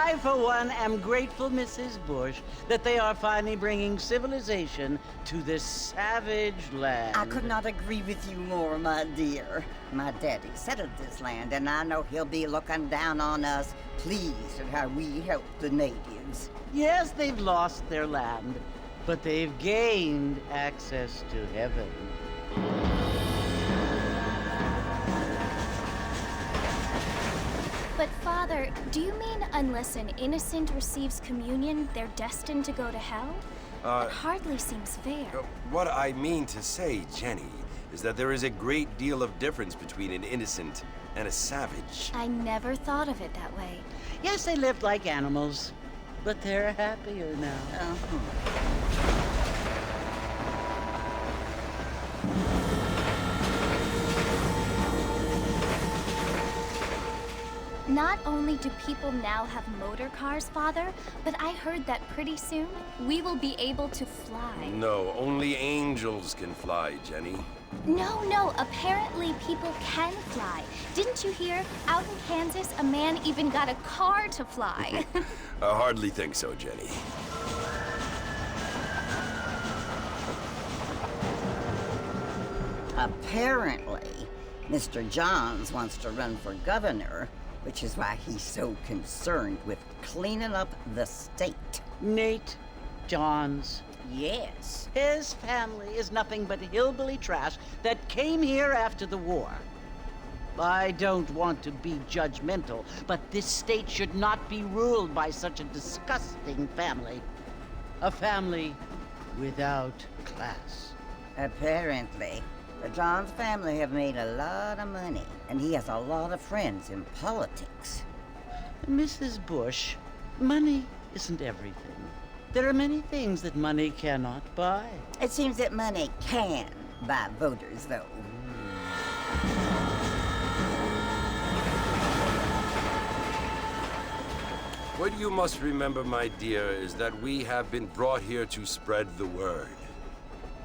I, for one, am grateful, Mrs. Bush, that they are finally bringing civilization to this savage land. I could not agree with you more, my dear. My daddy settled this land, and I know he'll be looking down on us, pleased at how we help the natives. Yes, they've lost their land, but they've gained access to heaven. But Father, do you mean unless an innocent receives communion, they're destined to go to hell? That hardly seems fair. What I mean to say, Jenny, is that there is a great deal of difference between an innocent and a savage. I never thought of it that way. Yes, they lived like animals, but they're happier now. Not only do people now have motor cars, Father, but I heard that pretty soon we will be able to fly. No, only angels can fly, Jenny. No, apparently people can fly. Didn't you hear? Out in Kansas, a man even got a car to fly. I hardly think so, Jenny. Apparently, Mr. Johns wants to run for governor, which is why he's so concerned with cleaning up the state. Nate Johns. Yes. His family is nothing but hillbilly trash that came here after the war. I don't want to be judgmental, but this state should not be ruled by such a disgusting family. A family without class. Apparently. The Johns family have made a lot of money, and he has a lot of friends in politics. Mrs. Bush, money isn't everything. There are many things that money cannot buy. It seems that money can buy voters, though. What you must remember, my dear, is that we have been brought here to spread the word.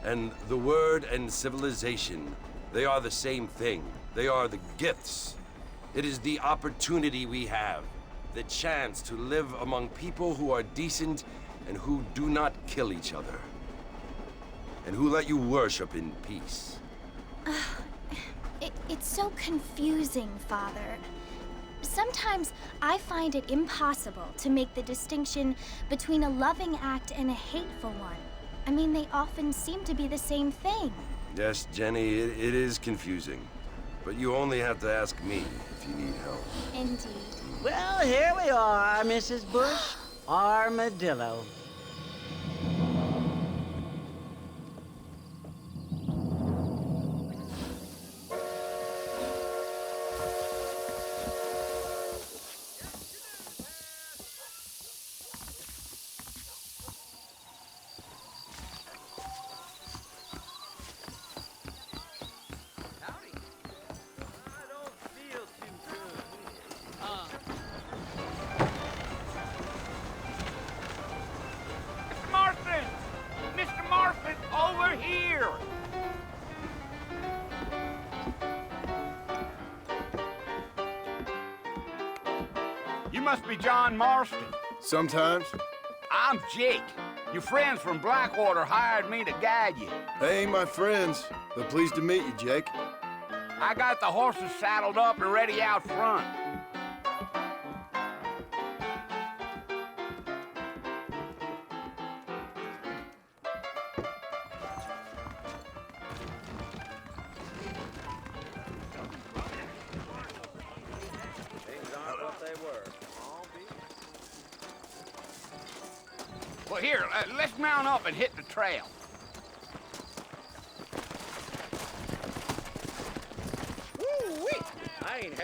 And the word and civilization, they are the same thing. They are the gifts. It is the opportunity we have, the chance to live among people who are decent and who do not kill each other, and who let you worship in peace. It's so confusing, Father. Sometimes I find it impossible to make the distinction between a loving act and a hateful one. I mean, they often seem to be the same thing. Yes, Jenny, it is confusing. But you only have to ask me if you need help. Indeed. Well, here we are, Mrs. Bush. Armadillo. You must be John Marston. Sometimes. I'm Jake. Your friends from Blackwater hired me to guide you. They ain't my friends, but pleased to meet you, Jake. I got the horses saddled up and ready out front. Well, here, let's mount up and hit the trail.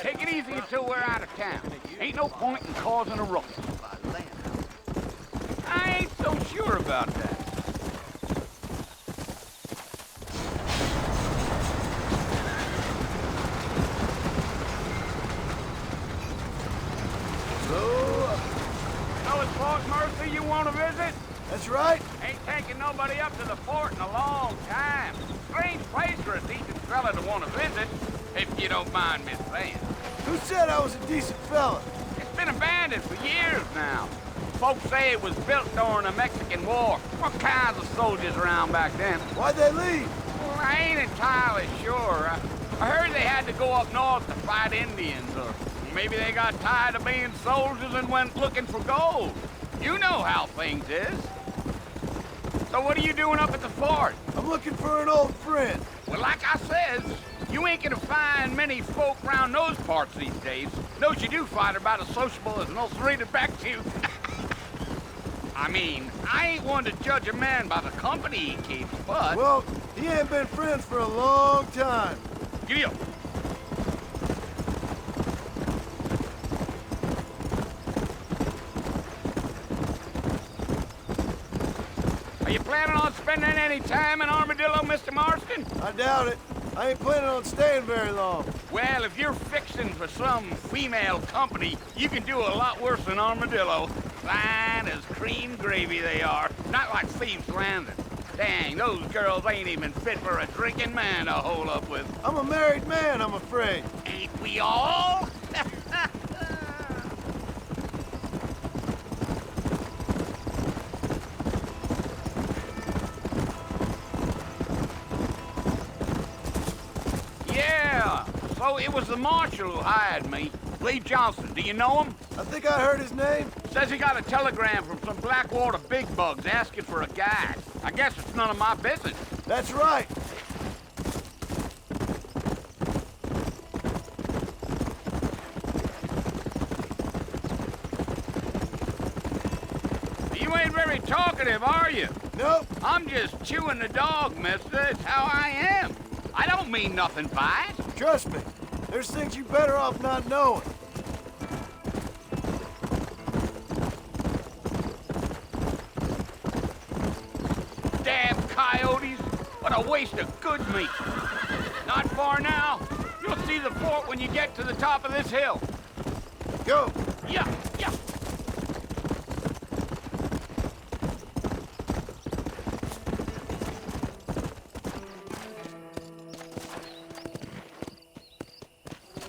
Take it easy until we're out of town. Ain't no point in causing a ruckus. I ain't so sure about that. Tell us, Fort Mercy, you want to visit? That's right. Ain't taking nobody up to the fort in a long time. Strange place for a decent fella to want to visit, if you don't mind me saying. Who said I was a decent fella? It's been abandoned for years now. Folks say it was built during the Mexican War. All kinds of soldiers around back then. Why'd they leave? Well, I ain't entirely sure. I heard they had to go up north to fight Indians, or maybe they got tired of being soldiers and went looking for gold. You know how things is. So what are you doing up at the fort? I'm looking for an old friend. Well, like I says, you ain't gonna find many folk around those parts these days. Those you do find are about as sociable as an ulcerated back tooth. I mean, I ain't one to judge a man by the company he keeps, but... Well, he ain't been friends for a long time. Giddy up. Are you planning on spending any time in Armadillo, Mr. Marston? I doubt it. I ain't planning on staying very long. Well, if you're fixing for some female company, you can do a lot worse than Armadillo. Fine as cream gravy they are. Not like Thieves' Landing. Dang, those girls ain't even fit for a drinking man to hole up with. I'm a married man, I'm afraid. Ain't we all? Yeah, so it was the marshal who hired me. Lee Johnson, do you know him? I think I heard his name. Says he got a telegram from some Blackwater big bugs asking for a guide. I guess it's none of my business. That's right. You ain't very talkative, are you? Nope. I'm just chewing the dog, mister. It's how I am. I don't mean nothing by it. Trust me. There's things you better off not knowing. Damn coyotes. What a waste of good meat. Not far now. You'll see the fort when you get to the top of this hill. Go. Yeah, yeah.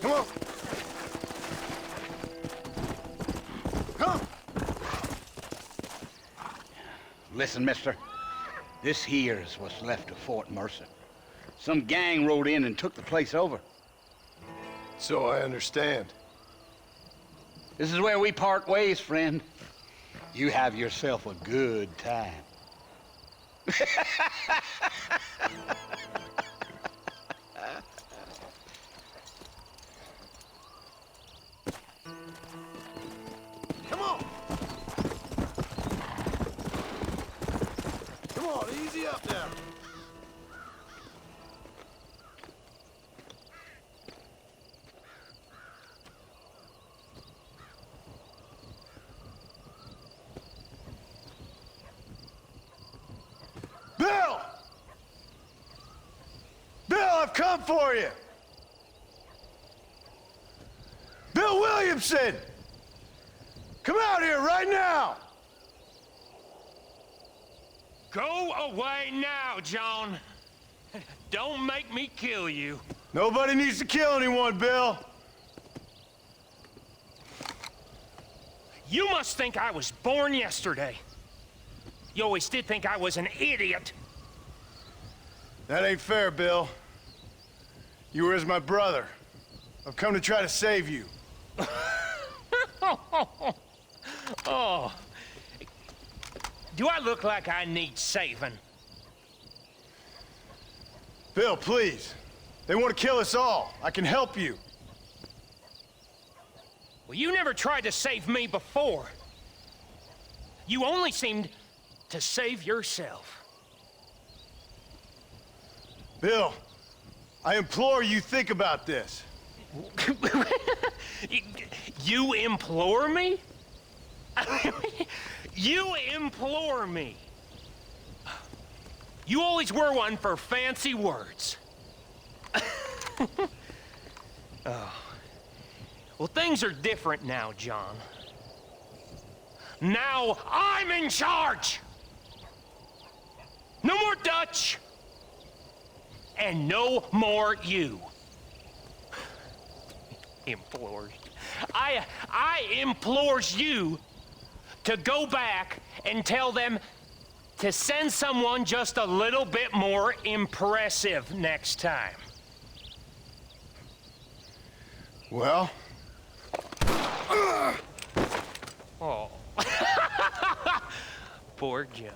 Come on. Come. Listen, mister. This here's what's left of Fort Mercer. Some gang rode in and took the place over. So I understand. This is where we part ways, friend. You have yourself a good time. Come on. Come on, easy up now. Bill! Bill, I've come for you! Bill Williamson! Come out here right now! Go away now, John. Don't make me kill you. Nobody needs to kill anyone, Bill. You must think I was born yesterday. You always did think I was an idiot. That ain't fair, Bill. You were as my brother. I've come to try to save you. Oh. Do I look like I need saving? Bill, please. They want to kill us all. I can help you. Well, you never tried to save me before. You only seemed to save yourself. Bill, I implore you think about this. You implore me? You implore me. You always were one for fancy words. Oh. Well, things are different now, John. Now I'm in charge. No more Dutch. And no more you. Implores. I implores you to go back and tell them to send someone just a little bit more impressive next time. Well? Oh. Poor John.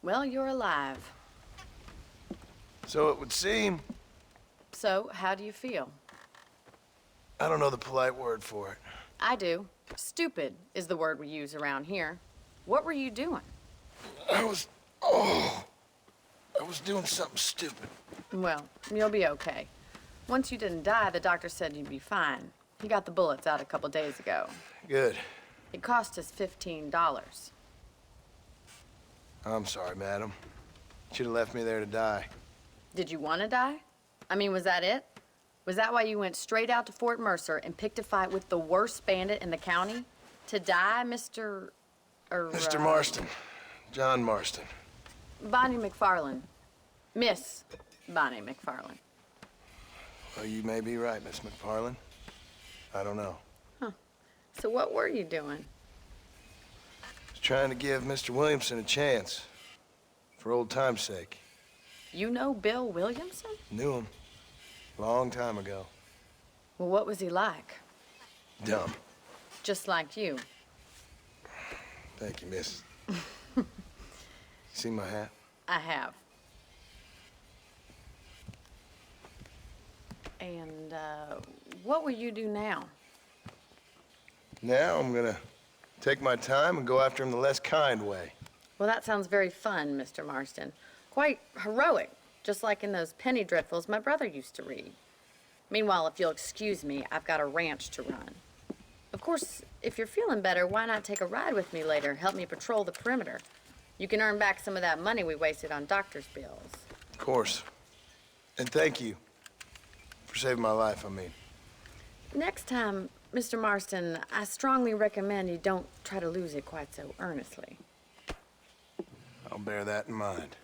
Well, you're alive. So it would seem. So, how do you feel? I don't know the polite word for it. I do. Stupid is the word we use around here. What were you doing? I was doing something stupid. Well, you'll be okay. Once you didn't die, the doctor said you'd be fine. He got the bullets out a couple days ago. Good. It cost us $15. I'm sorry, madam. Should have left me there to die. Did you want to die? I mean, was that it? Was that why you went straight out to Fort Mercer and picked a fight with the worst bandit in the county? To die, Mr. Mr. Marston. John Marston. Bonnie McFarland. Miss Bonnie McFarland. Well, you may be right, Miss McFarland. I don't know. So what were you doing? Was trying to give Mr. Williamson a chance. For old time's sake. You know Bill Williamson? Knew him. Long time ago. Well, what was he like? Dumb. Just like you. Thank you, miss. See my hat? I have. And, what will you do now? Now I'm gonna take my time and go after him the less kind way. Well, that sounds very fun, Mr. Marston. Quite heroic, just like in those penny dreadfuls my brother used to read. Meanwhile, if you'll excuse me, I've got a ranch to run. Of course, if you're feeling better, why not take a ride with me later? Help me patrol the perimeter. You can earn back some of that money we wasted on doctor's bills. Of course. And thank you for saving my life, I mean. Next time, Mr. Marston, I strongly recommend you don't try to lose it quite so earnestly. I'll bear that in mind.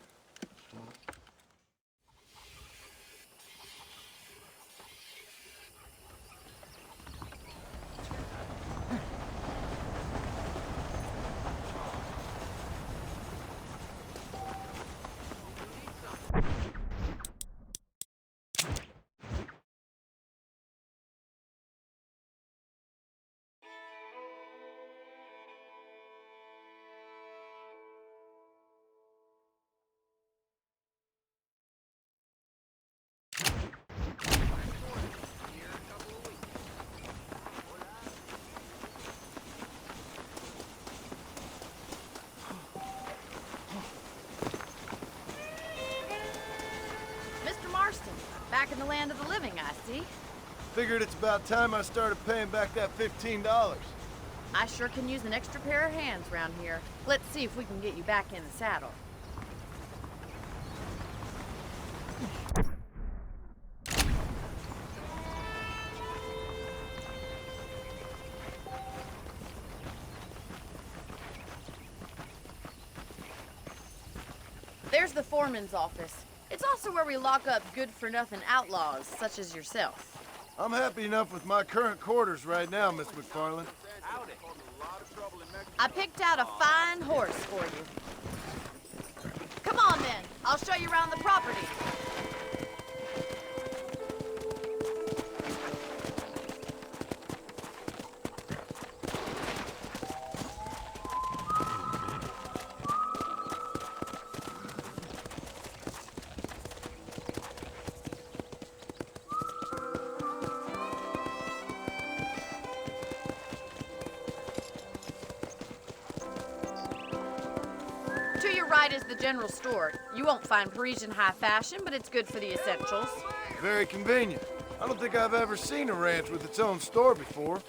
Mr. Marston, back in the land of the living, I see. Figured it's about time I started paying back that $15. I sure can use an extra pair of hands around here. Let's see if we can get you back in the saddle. There's the foreman's office. It's also where we lock up good-for-nothing outlaws, such as yourself. I'm happy enough with my current quarters right now, Miss McFarland. I picked out a fine horse for you. Come on, then. I'll show you around the property. right is the general store. You won't find Parisian high fashion, but it's good for the essentials. Very convenient. I don't think I've ever seen a ranch with its own store before.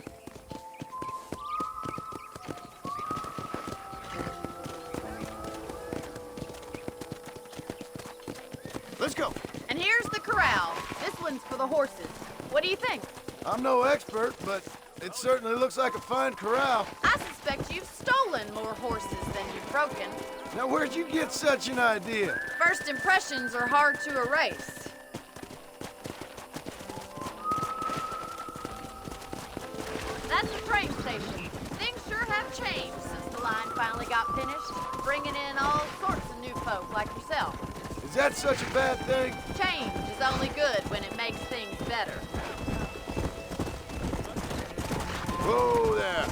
Let's go. And here's the corral. This one's for the horses. What do you think? I'm no expert, but it certainly looks like a fine corral. I suspect you've stolen more horses than you've broken. Now, where'd you get such an idea? First impressions are hard to erase. That's the train station. Things sure have changed since the line finally got finished, bringing in all sorts of new folk like yourself. Is that such a bad thing? Change is only good when it makes things better. Whoa there.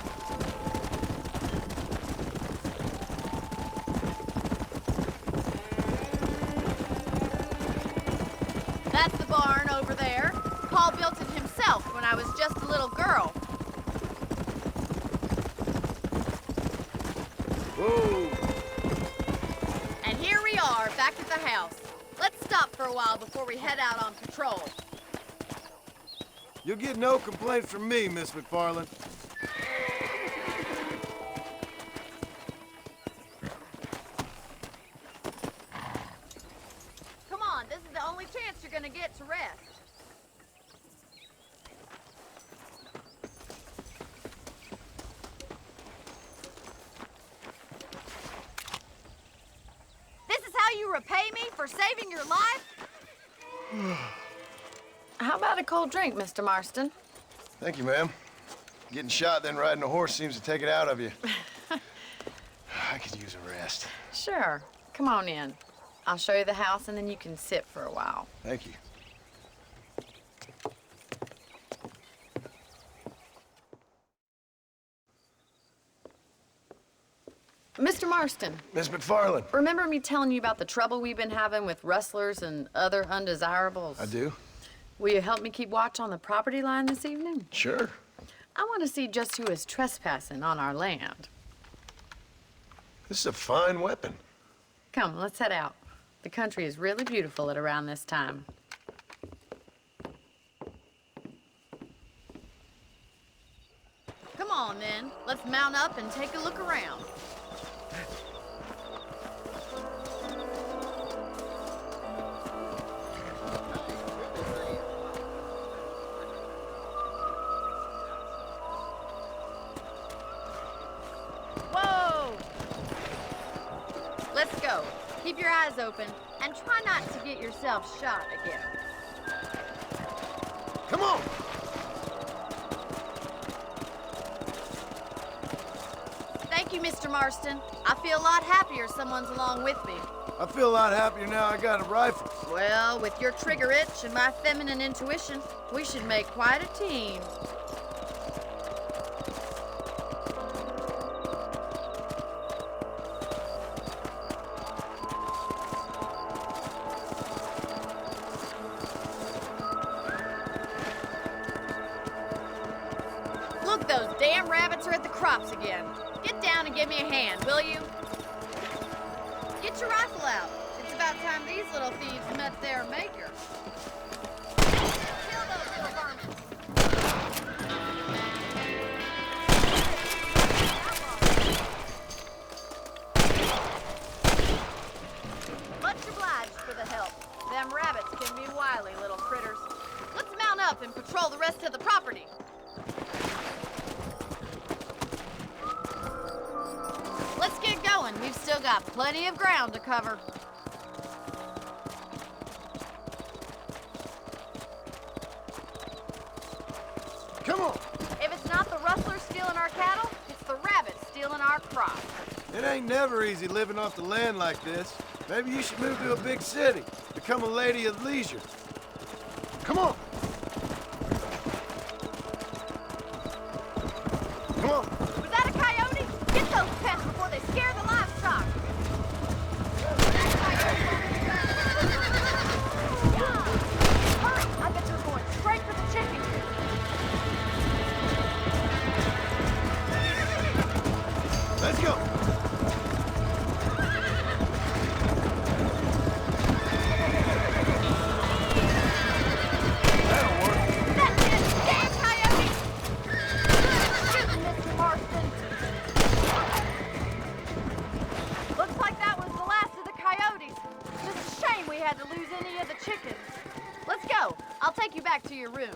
That's the barn over there. Paul built it himself when I was just a little girl. Whoa. And here we are, back at the house. Let's stop for a while before we head out on patrol. You'll get no complaints from me, Miss McFarland. Come on, this is the only chance you're gonna get to rest. This is how you repay me for saving your life? How about a cold drink, Mr. Marston? Thank you, ma'am. Getting shot, then riding a horse seems to take it out of you. I could use a rest. Sure. Come on in. I'll show you the house, and then you can sit for a while. Thank you. Mr. Marston, Miss McFarland. remember me telling you about the trouble we've been having with rustlers and other undesirables? I do? Will you help me keep watch on the property line this evening? Sure. I want to see just who is trespassing on our land. This is a fine weapon. Come, let's head out. The country is really beautiful at around this time. Come on, then. Let's mount up and take a look around. Whoa! Let's go. Keep your eyes open and try not to get yourself shot again. Come on! Thank you, Mr. Marston. I feel a lot happier someone's along with me. I feel a lot happier now I got a rifle. Well, with your trigger itch and my feminine intuition, we should make quite a team. Look, those damn rabbits are at the crops again. Get down and give me a hand, will you? Get your rifle out. It's about time these little thieves met their maker. Kill those little vermin. Much obliged for the help. Them rabbits can be wily little critters. Let's mount up and patrol the rest of the property. Let's get going. We've still got plenty of ground to cover. Come on! If it's not the rustlers stealing our cattle, it's the rabbits stealing our crops. It ain't never easy living off the land like this. Maybe you should move to a big city. Become a lady of leisure. Come on! Come on! Was that a coyote? Get those pests before they scare the livestock. Hurry! I bet you're going straight for the chicken. Let's go! I'll take you back to your room.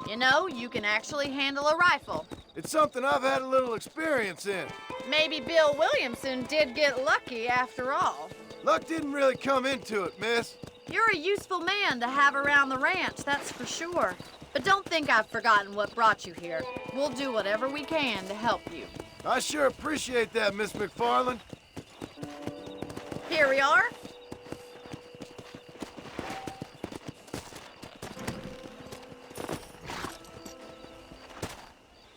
You know, you can actually handle a rifle. It's something I've had a little experience in. Maybe Bill Williamson did get lucky after all. Luck didn't really come into it, miss. You're a useful man to have around the ranch, that's for sure. But don't think I've forgotten what brought you here. We'll do whatever we can to help you. I sure appreciate that, Miss McFarland. Here we are.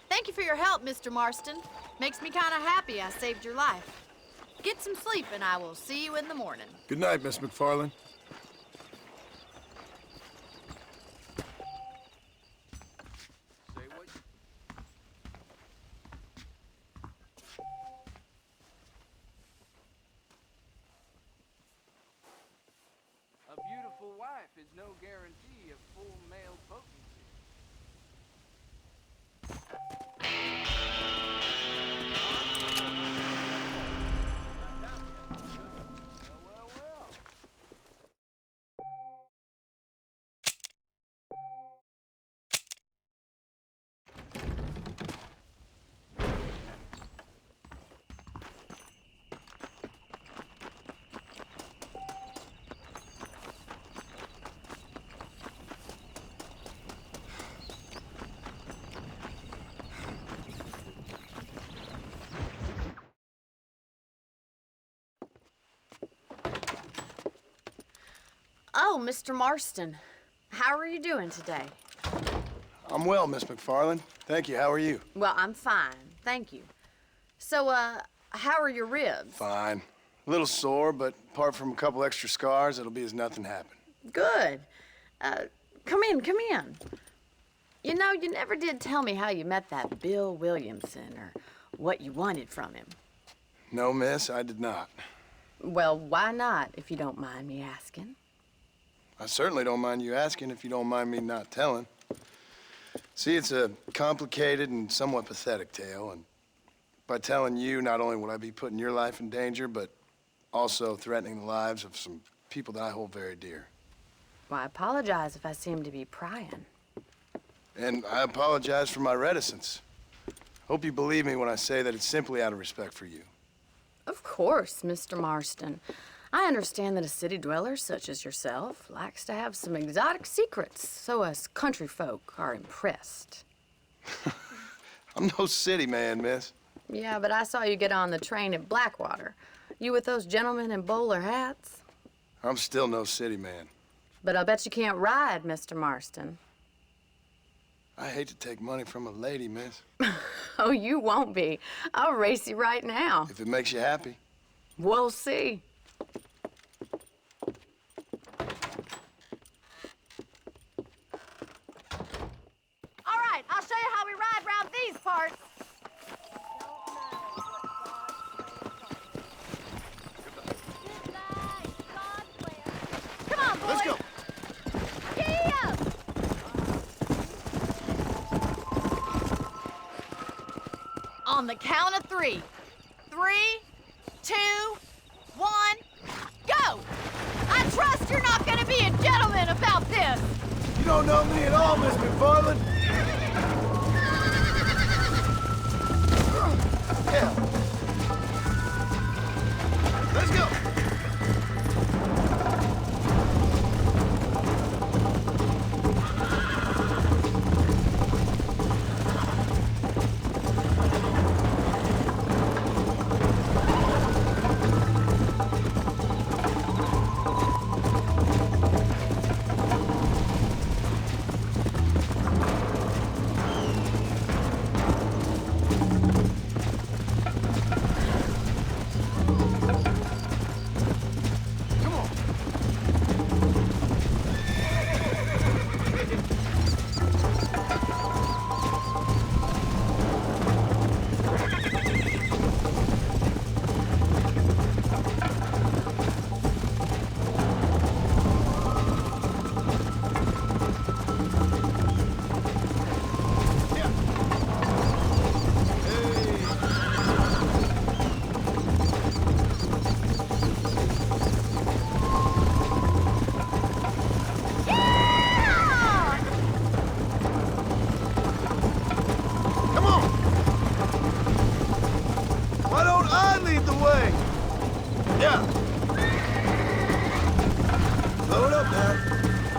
Thank you for your help, Mr. Marston. Makes me kind of happy I saved your life. Get some sleep and I will see you in the morning. Good night, Miss McFarland. A beautiful wife is no guarantee of full male potency. Oh, Mr. Marston. How are you doing today? I'm well, Miss McFarland. Thank you. How are you? Well, I'm fine, thank you. So, how are your ribs? Fine. A little sore, but apart from a couple extra scars, it'll be as nothing happened. Good. Come in, come in. You know, you never did tell me how you met that Bill Williamson or what you wanted from him. No, miss, I did not. Well, why not, if you don't mind me asking? I certainly don't mind you asking if you don't mind me not telling. See, it's a complicated and somewhat pathetic tale, and by telling you, not only would I be putting your life in danger, but also threatening the lives of some people that I hold very dear. Well, I apologize if I seem to be prying. And I apologize for my reticence. Hope you believe me when I say that it's simply out of respect for you. Of course, Mr. Marston. I understand that a city dweller such as yourself likes to have some exotic secrets, so us country folk are impressed. I'm no city man, miss. Yeah, but I saw you get on the train at Blackwater. You with those gentlemen in bowler hats? I'm still no city man. But I'll bet you can't ride, Mr. Marston. I hate to take money from a lady, miss. Oh, you won't be. I'll race you right now. If it makes you happy. We'll see. All right, I'll show you how we ride around these parts. Come on, boys. Let's go. Giddy up. On the count of 3. 3, 2, 1, go! I trust you're not gonna be a gentleman about this. You don't know me at all, Miss McFarland. Yeah. Let's go. Yeah. Slow it up, man.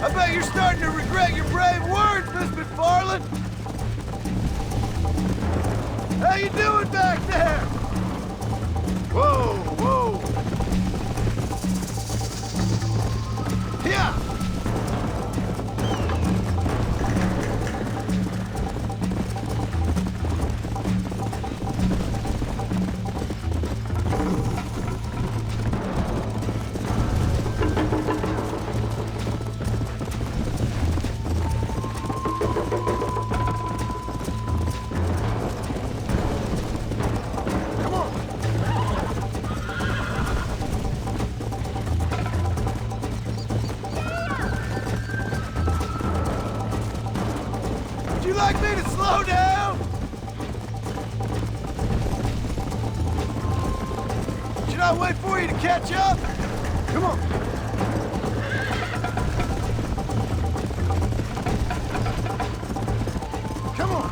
I bet you're starting to regret your brave words, Miss McFarland. How you doing back there? Whoa, whoa. Yeah. Would you like me to slow down? Should I wait for you to catch up? Come on. Come on.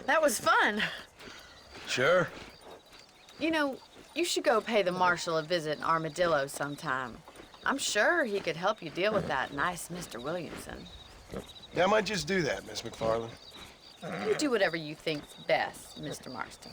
That was fun. Sure. You know, you should go pay the marshal a visit in Armadillo sometime. I'm sure he could help you deal with that nice Mr. Williamson. Yeah, I might just do that, Miss McFarland. You do whatever you think's best, Mr. Marston.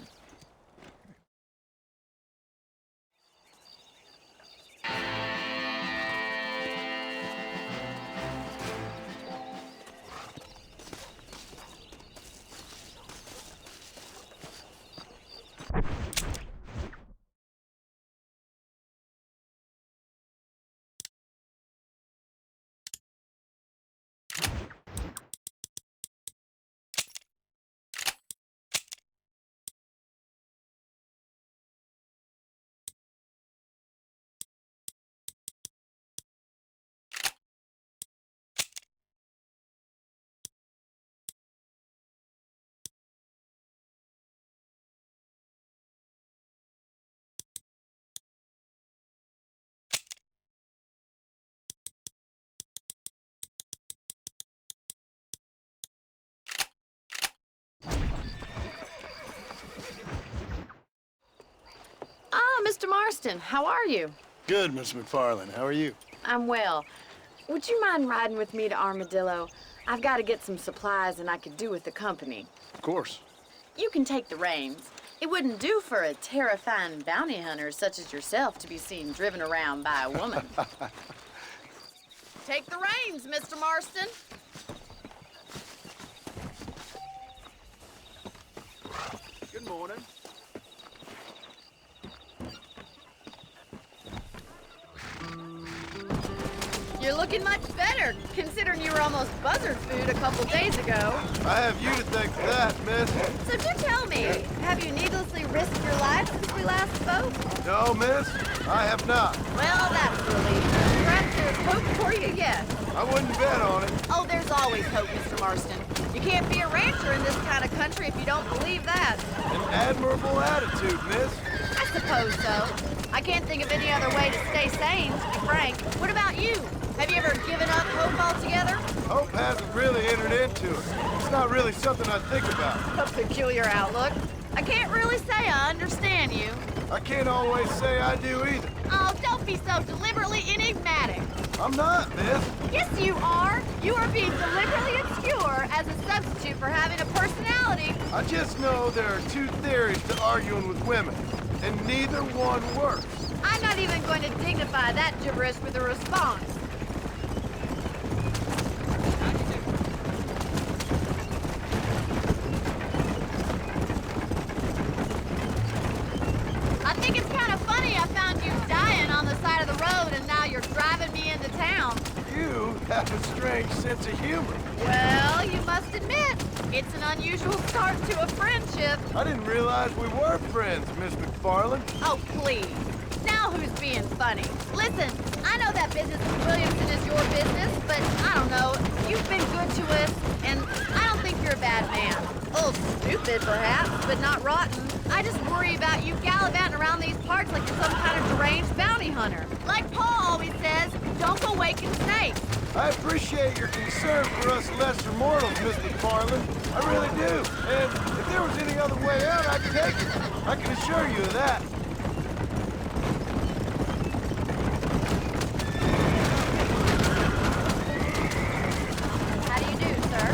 Mr. Marston, how are you? Good, Miss McFarland. How are you? I'm well. Would you mind riding with me to Armadillo? I've got to get some supplies and I could do with the company. Of course. You can take the reins. It wouldn't do for a terrifying bounty hunter such as yourself to be seen driven around by a woman. Take the reins, Mr. Marston. Good morning. You're looking much better, considering you were almost buzzard food a couple days ago. I have you to thank for that, miss. So do tell me, have you needlessly risked your life since we last spoke? No, miss, I have not. Well, that's a relief. Perhaps there's hope for you yet. I wouldn't bet on it. Oh, there's always hope, Mr. Marston. You can't be a rancher in this kind of country if you don't believe that. An admirable attitude, miss. I suppose so. I can't think of any other way to stay sane, to be frank. What about you? Have you ever given up hope altogether? Hope hasn't really entered into it. It's not really something I think about. A peculiar outlook. I can't really say I understand you. I can't always say I do either. Oh, don't be so deliberately enigmatic. I'm not, miss. Yes, you are. You are being deliberately obscure as a substitute for having a personality. I just know there are two theories to arguing with women, and neither one works. I'm not even going to dignify that gibberish with a response. I think it's kind of funny I found you dying on the side of the road and now you're driving me into town. You have a strange sense of humor. Well, you must admit, it's an unusual start to a friendship. I didn't realize we were friends, Miss McFarland. Oh, please. Now who's being funny? Listen, I know that business with Williamson is your business, but I don't know. You've been good to us, and I don't think you're a bad man. A little stupid, perhaps, but not rotten. I just worry about you gallivanting around these parts like you're some kind of deranged bounty hunter. Like Paul always says, don't go waking snakes. I appreciate your concern for us lesser mortals, Miss McFarland. I really do. And if there was any other way out, I'd take it. I can assure you of that. How do you do, sir?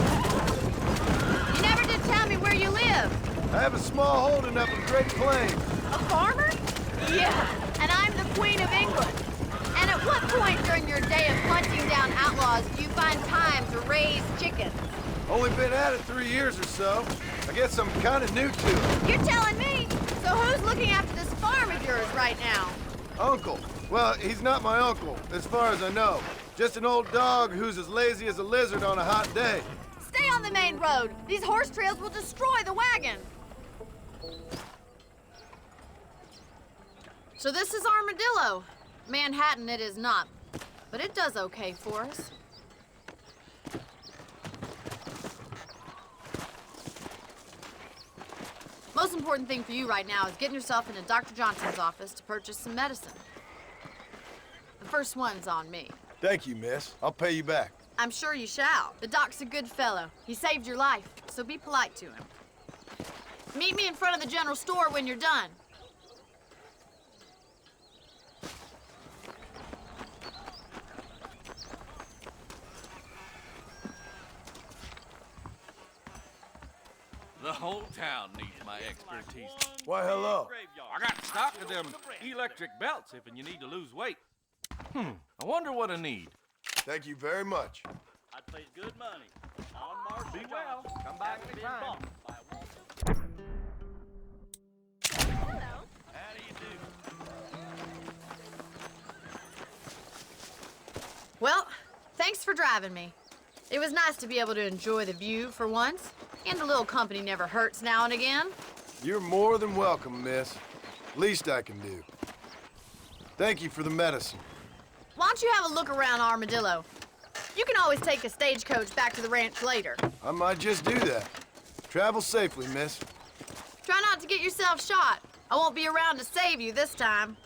You never did tell me where you live. I have a small holding up in Great Plains. A farmer? Yeah, and I'm the Queen of England. And at what point during your day of hunting down outlaws do you find time to raise chickens? Only been at it 3 years or so. I guess I'm kind of new to it. You're telling me? So who's looking after this farm of yours right now? Uncle. Well, he's not my uncle, as far as I know. Just an old dog who's as lazy as a lizard on a hot day. Stay on the main road. These horse trails will destroy the wagon. So this is Armadillo. Manhattan it is not, but it does okay for us. Most important thing for you right now is getting yourself into Dr. Johnson's office to purchase some medicine. The first one's on me. Thank you, miss. I'll pay you back. I'm sure you shall. The doc's a good fellow. He saved your life, so be polite to him. Meet me in front of the general store when you're done. The whole town needs my expertise. Why, hello. I got stock of them electric belts if you need to lose weight. I wonder what I need. Thank you very much. I'd place good money on Marshall. Be well. Come back anytime. Hello. How do you do? Well, thanks for driving me. It was nice to be able to enjoy the view for once, and a little company never hurts now and again. You're more than welcome, miss. Least I can do. Thank you for the medicine. Why don't you have a look around Armadillo? You can always take a stagecoach back to the ranch later. I might just do that. Travel safely, miss. Try not to get yourself shot. I won't be around to save you this time.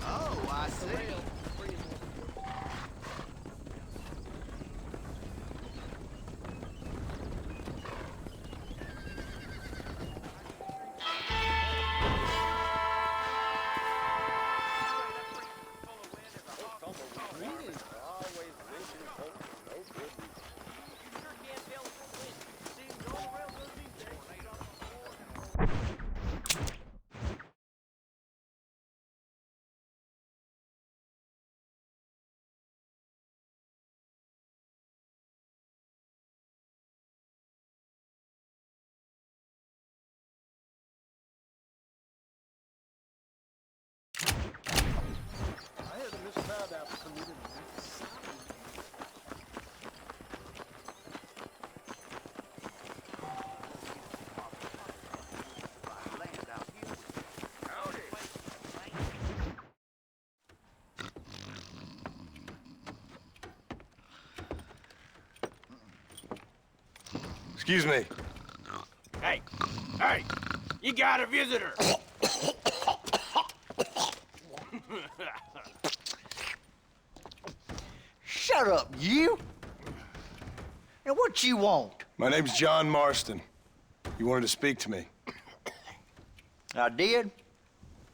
Oh, I see. Excuse me. Hey, you got a visitor. Shut up, you! And what you want? My name's John Marston. You wanted to speak to me. I did?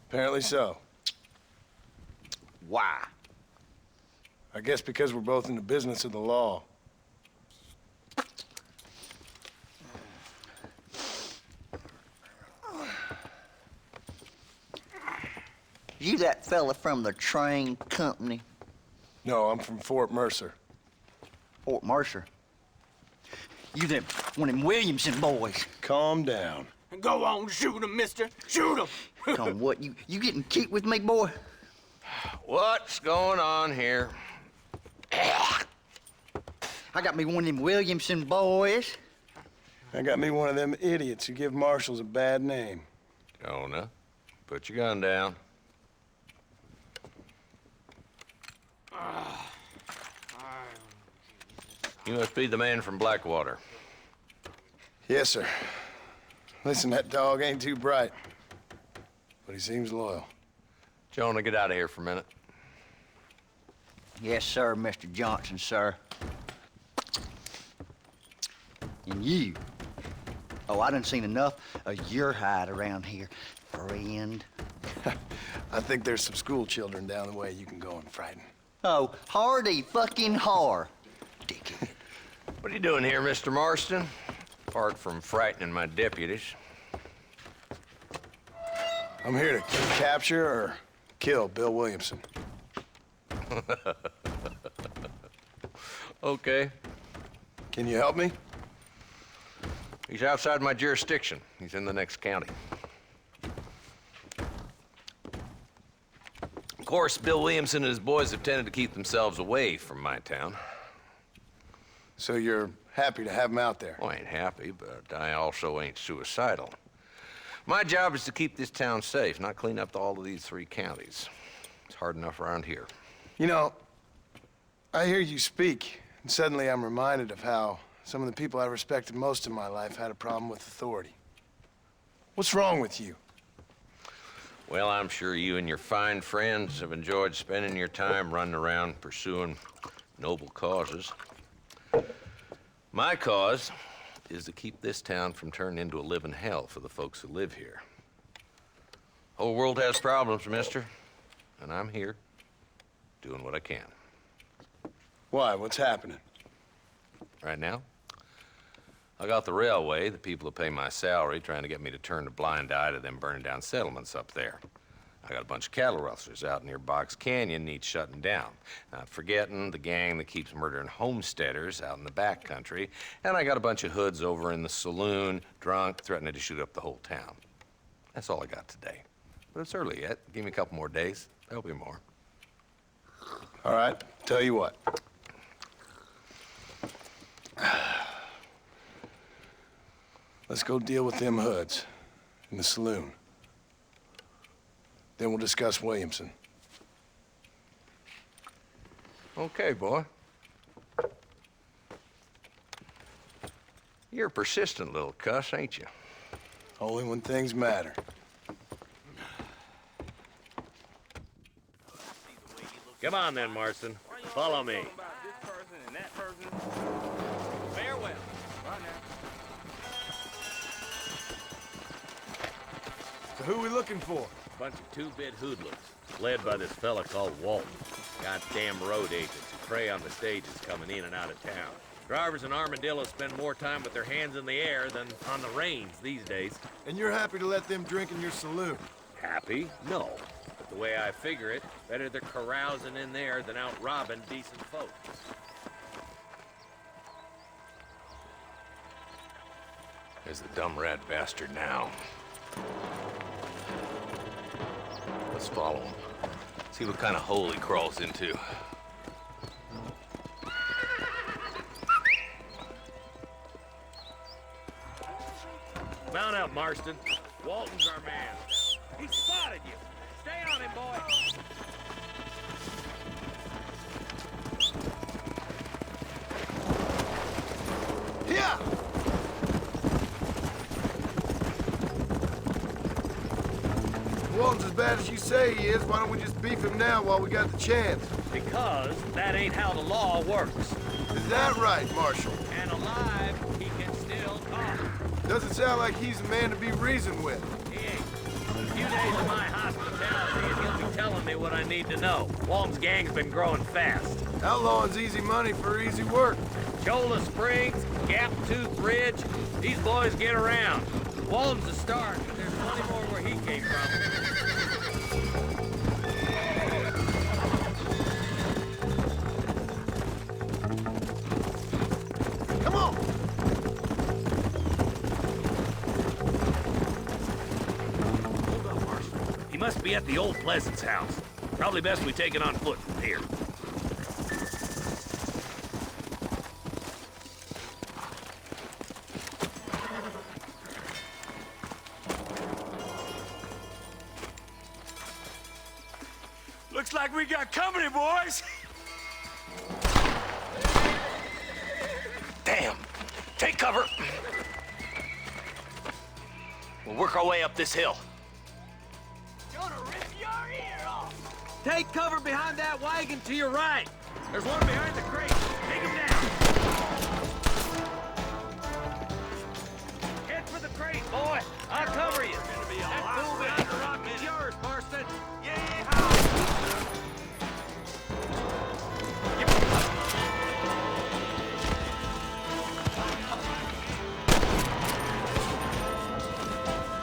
Apparently so. Why? I guess because we're both in the business of the law. You that fella from the train company? No, I'm from Fort Mercer. Fort Mercer? You them one of them Williamson boys? Calm down. Go on, shoot him, mister. Shoot him. Come on, what, you getting cute with me, boy? What's going on here? I got me one of them Williamson boys. I got me one of them idiots who give marshals a bad name. Jonah, put your gun down. You must be the man from Blackwater. Yes, sir. Listen, that dog ain't too bright, but he seems loyal. Jonah, get out of here for a minute. Yes, sir, Mr. Johnson, sir. And you. Oh, I done seen enough of your hide around here, friend. I think there's some school children down the way you can go and frighten. Oh, hardy fucking har. Dickhead. What are you doing here, Mr. Marston? Apart from frightening my deputies. I'm here to capture or kill Bill Williamson. Okay. Can you help me? He's outside my jurisdiction. He's in the next county. Of course, Bill Williamson and his boys have tended to keep themselves away from my town. So you're happy to have him out there? Well, I ain't happy, but I also ain't suicidal. My job is to keep this town safe, not clean up all of these 3 counties. It's hard enough around here. You know, I hear you speak, and suddenly I'm reminded of how some of the people I respected most in my life had a problem with authority. What's wrong with you? Well, I'm sure you and your fine friends have enjoyed spending your time running around pursuing noble causes. My cause is to keep this town from turning into a living hell for the folks who live here. Whole world has problems, mister, and I'm here doing what I can. Why? What's happening? Right now, I got the railway, the people who pay my salary, trying to get me to turn a blind eye to them burning down settlements up there. I got a bunch of cattle rustlers out near Box Canyon needs shutting down. Not forgetting the gang that keeps murdering homesteaders out in the back country. And I got a bunch of hoods over in the saloon, drunk, threatening to shoot up the whole town. That's all I got today. But it's early yet. Give me a couple more days. There'll be more. All right, tell you what. Let's go deal with them hoods in the saloon. Then we'll discuss Williamson. Okay, boy. You're a persistent little cuss, ain't you? Only when things matter. Come on then, Marston. Follow me. Farewell. So who are we looking for? Bunch of two-bit hoodlums, led by this fella called Walton. Goddamn road agents who prey on the stages coming in and out of town. Drivers in Armadillo spend more time with their hands in the air than on the reins these days. And you're happy to let them drink in your saloon? Happy? No. But the way I figure it, better they're carousing in there than out robbing decent folks. There's the dumb rat bastard now. Let's follow him. See what kind of hole he crawls into. Mount up, Marston. Walton's our man. He spotted you. Stay on him, boy. Yeah! Walton's as bad as you say he is. Why don't we just beef him now while we got the chance? Because that ain't how the law works. Is that right, Marshal? And alive, he can still talk. Doesn't sound like he's a man to be reasoned with. He ain't. A few days of my hospitality, and he'll be telling me what I need to know. Walton's gang's been growing fast. Outlawing's easy money for easy work. Chola Springs, Gap Tooth Ridge, these boys get around. Walton's a start, but there's plenty more where he came from. Come on! Hold up, Marshal. He must be at the old Pleasance house. Probably best we take it on foot from here. Looks like we got company, boys. Take cover. We'll work our way up this hill. Gonna rip your ear off. Take cover behind that wagon to your right. There's one behind the crate. Take him down. Head for the crate, boy. I'll cover you. That fool behind the rock is yours, Marston.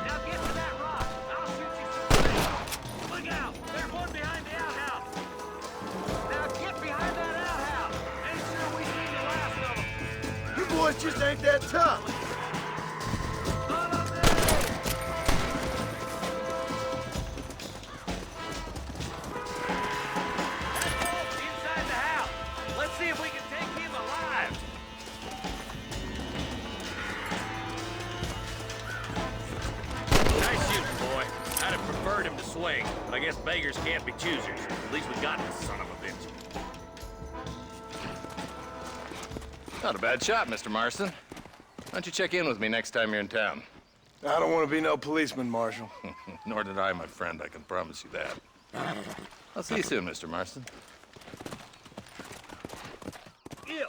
Now get to that rock. I'll shoot you some. Look out. There's one behind the outhouse. Now get behind that outhouse. Ain't sure we see the last of them. You boys just ain't that tough. Inside the house. Let's see if we can take him alive. Nice shooting, boy. I'd have preferred him to swing, but I guess beggars can't be choosers. At least we got this son of a bitch. Not a bad shot, Mr. Marston. Why don't you check in with me next time you're in town? I don't want to be no policeman, Marshal. Nor did I, my friend. I can promise you that. I'll see you soon, Mr. Marston. Yeah.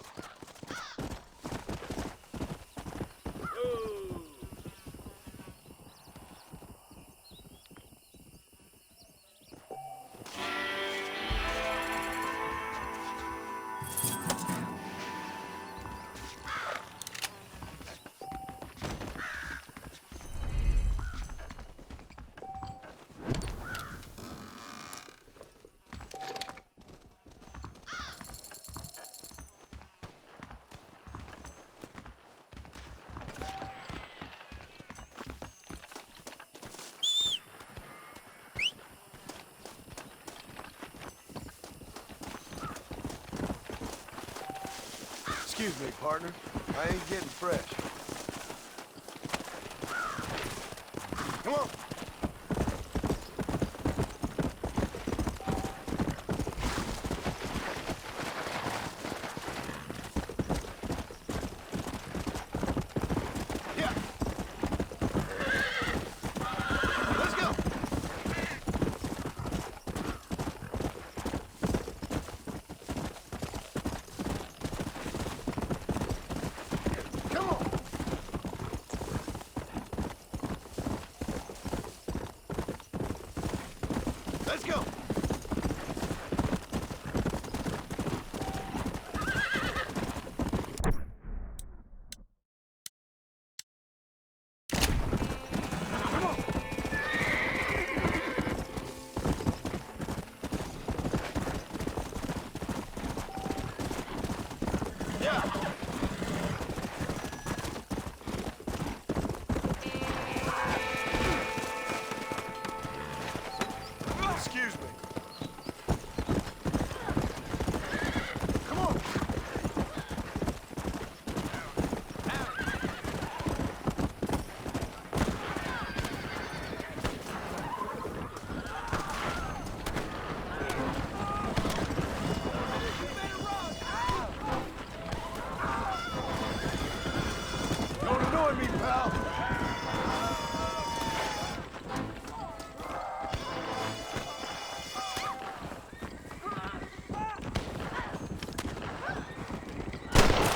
Excuse me, partner. I ain't getting fresh. Come on. Yeah. Let's go. Come on. Let's go. Excuse me. Come on. Don't annoy me, pal.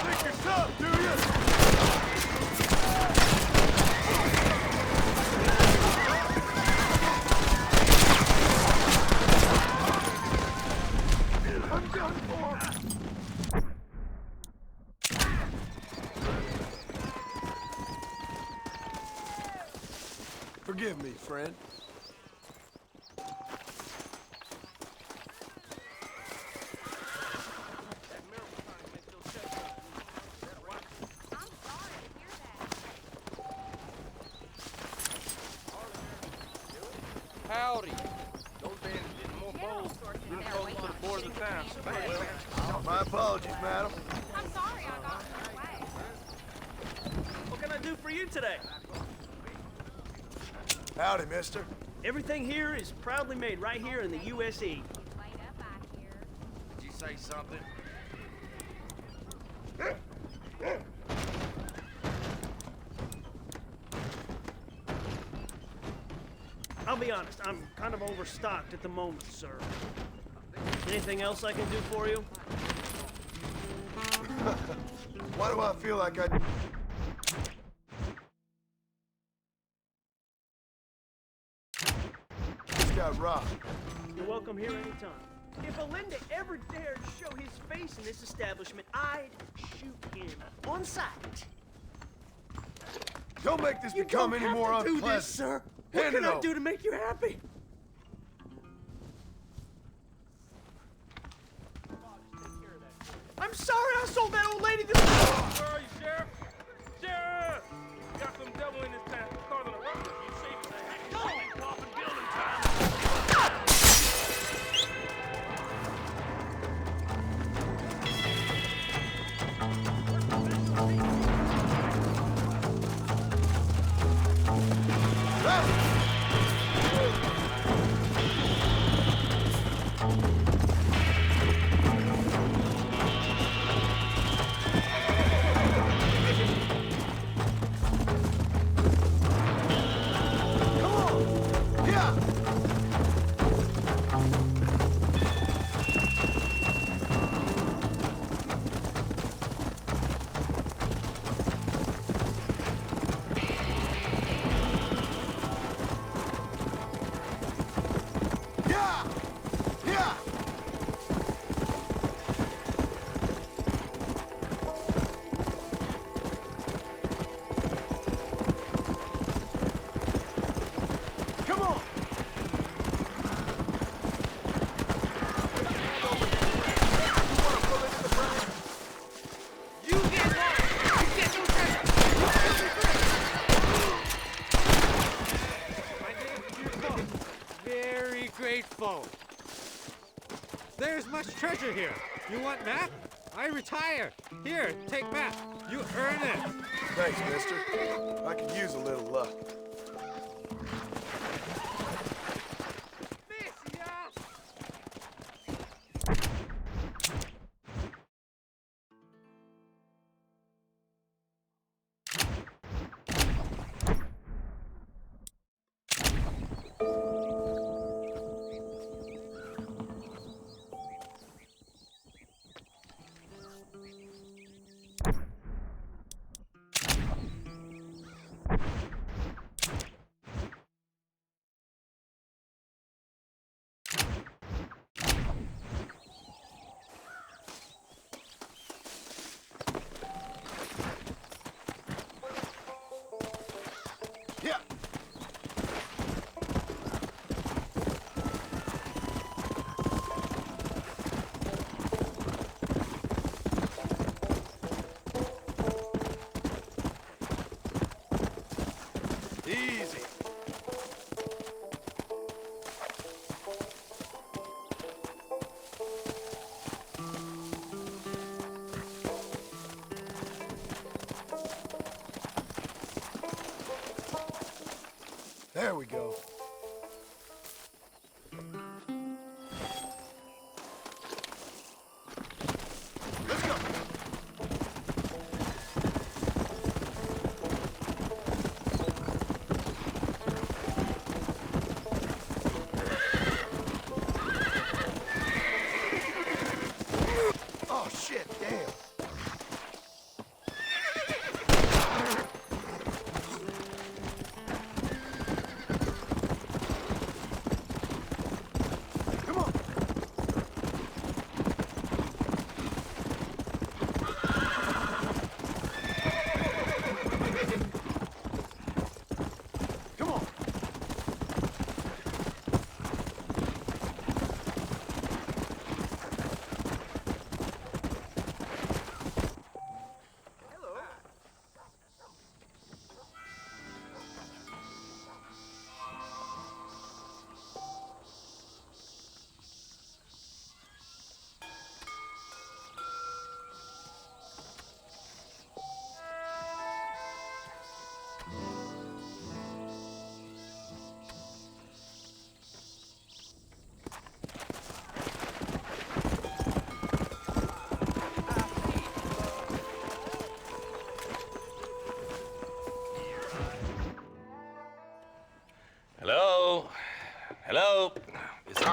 Think you're tough, do you? I'm done for. Forgive me, friend. Howdy. Those bandits getting more bold. We're close to the border of the town. My apologies, madam. I'm sorry I got in your way. What can I do for you today? Howdy, mister. Everything here is proudly made right here in the USA. Wait up, I hear. Did you say something? be honest, I'm kind of overstocked at the moment, sir. Anything else I can do for you? Why do I feel like I... just got robbed? You're welcome here anytime. If Alinda ever dared show his face in this establishment, I'd shoot him on sight. Don't make this become any more You don't have to do unpleasant. this, sir. What Hand can it I over. do to make you happy? I'm sorry I sold that old lady this... Where are you, Sheriff? Sheriff! Got some devil in his pants. Cars on the road. You saved the heck. Go! Coffin building time. Very grateful. There's much treasure here. You want map? I retire. Here, take map. You earn it. Thanks, mister. I could use a little luck. Easy. There we go. Let's go. Oh, shit, damn.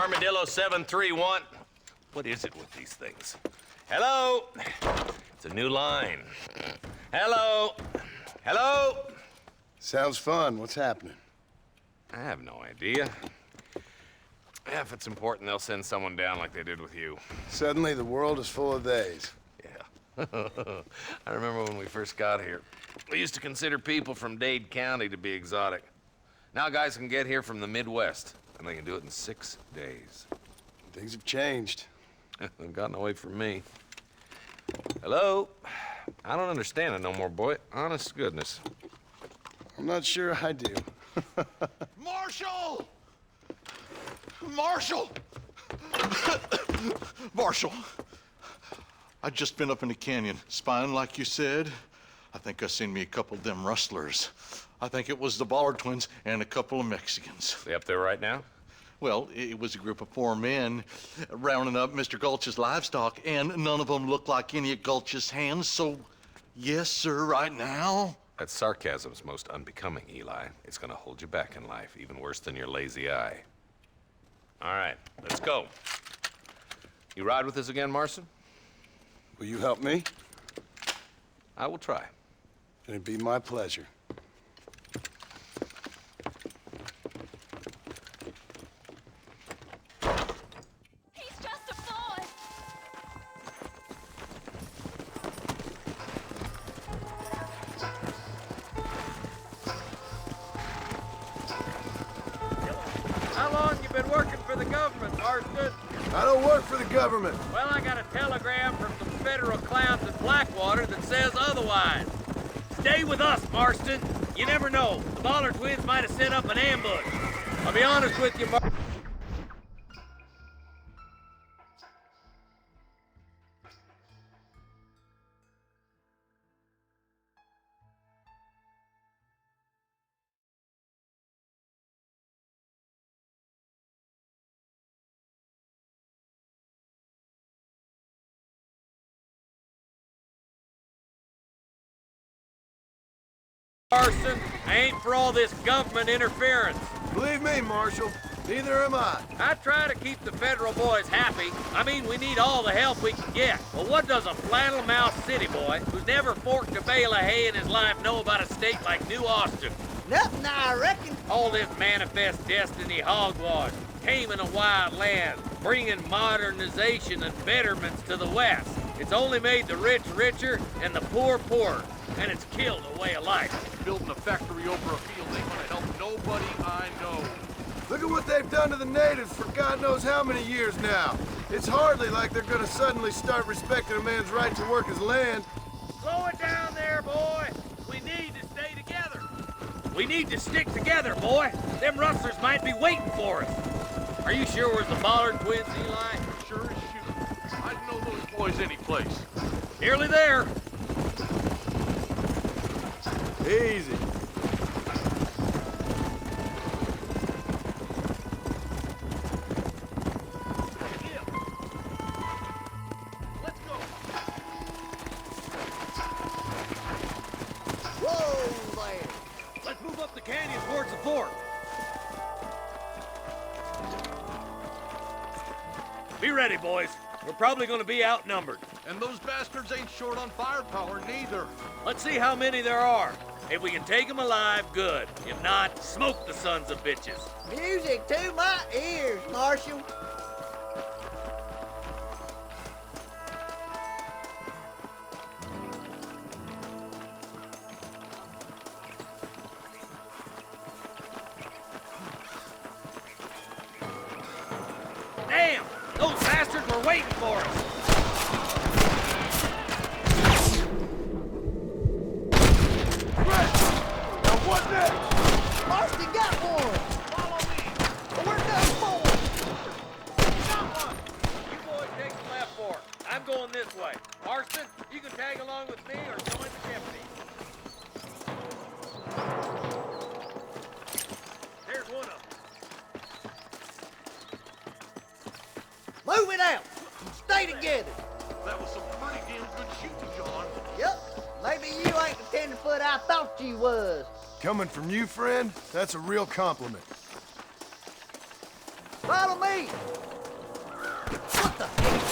Armadillo 731. What is it with these things? Hello? It's a new line. Hello? Hello? Sounds fun. What's happening? I have no idea. Yeah, if it's important, they'll send someone down like they did with you. Suddenly, the world is full of theys. Yeah. I remember when we first got here. We used to consider people from Dade County to be exotic. Now guys can get here from the Midwest, and they can do it in 6 days. Things have changed. They've gotten away from me. Hello? I don't understand it no more, boy. Honest to goodness. I'm not sure I do. Marshal! Marshal! Marshal! I just been up in the canyon, spying like you said. I think I seen me a couple of them rustlers. I think it was the Ballard twins and a couple of Mexicans. They up there right now? Well, it was a group of 4 men rounding up Mr. Gulch's livestock, and none of them looked like any of Gulch's hands, so yes, sir, right now. That sarcasm's most unbecoming, Eli. It's gonna hold you back in life, even worse than your lazy eye. All right, let's go. You ride with us again, Marston? Will you help me? I will try. It'd be my pleasure. He's just a boy. How long you been working for the government, Marston? I don't work for the government. Well, I got a telegram from some federal clowns in Blackwater that says otherwise. Stay with us, Marston. You never know. The Ballard twins might have set up an ambush. I'll be honest with you, Marston. Marston, I ain't for all this government interference. Believe me, Marshal, neither am I. I try to keep the federal boys happy. I mean, we need all the help we can get. But what does a flannel-mouthed city boy who's never forked a bale of hay in his life know about a state like New Austin? Nothing, I reckon. All this manifest destiny hogwash, taming a wild land, bringing modernization and betterments to the West. It's only made the rich richer and the poor poorer, and it's killed a way of life. Building a factory over a field ain't gonna help nobody I know. Look at what they've done to the natives for God knows how many years now. It's hardly like they're gonna suddenly start respecting a man's right to work his land. Slow it down there, boy. We need to stay together. We need to stick together, boy. Them rustlers might be waiting for us. Are you sure we're the Ballard twins, Eli? Sure as shooting. I'd know those boys any place. Nearly there. Easy. Let's go. Whoa there. Let's move up the canyon towards the fort. Be ready, boys. We're probably going to be outnumbered. And those bastards ain't short on firepower, neither. Let's see how many there are. If we can take them alive, good. If not, smoke the sons of bitches. Music to my ears, Marshal. Damn! Those bastards were waiting for us! Now what next? Marston got one. Follow me! But where does forward? Got one! You boys take the left fork. I'm going this way. Marston, you can tag along with me or join the deputy. There's one of them. Move it out. Stay together. That was some pretty damn good shooting, John. Yep. Maybe you ain't the tenderfoot I thought you was. Coming from you, friend, that's a real compliment. Whoa, Follow me! What the heck?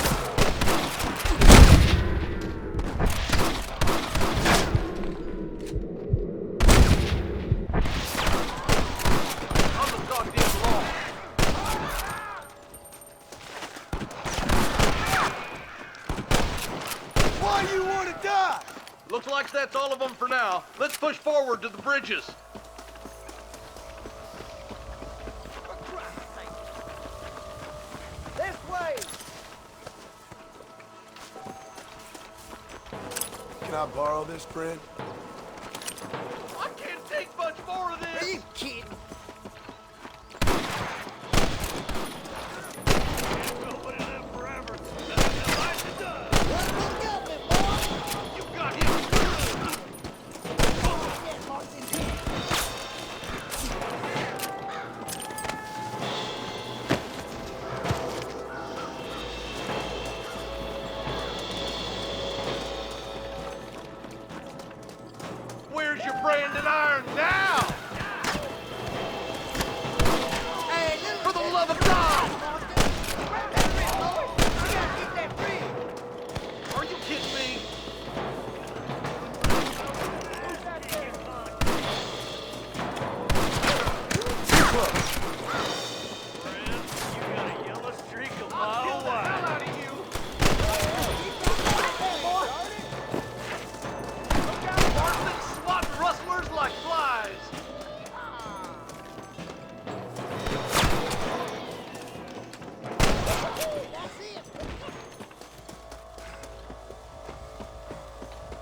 On the goddamn lawn! Why do you want to die? Looks like that's all of them for now. Let's push forward to the bridges. This way! Can I borrow this, friend? I can't take much more of this! Are you kidding? Nobody live forever. Life is done. Look out, me, boy! You got him good! Where's your branding iron now? Hey, for the love of God! Are you kidding me? Too close.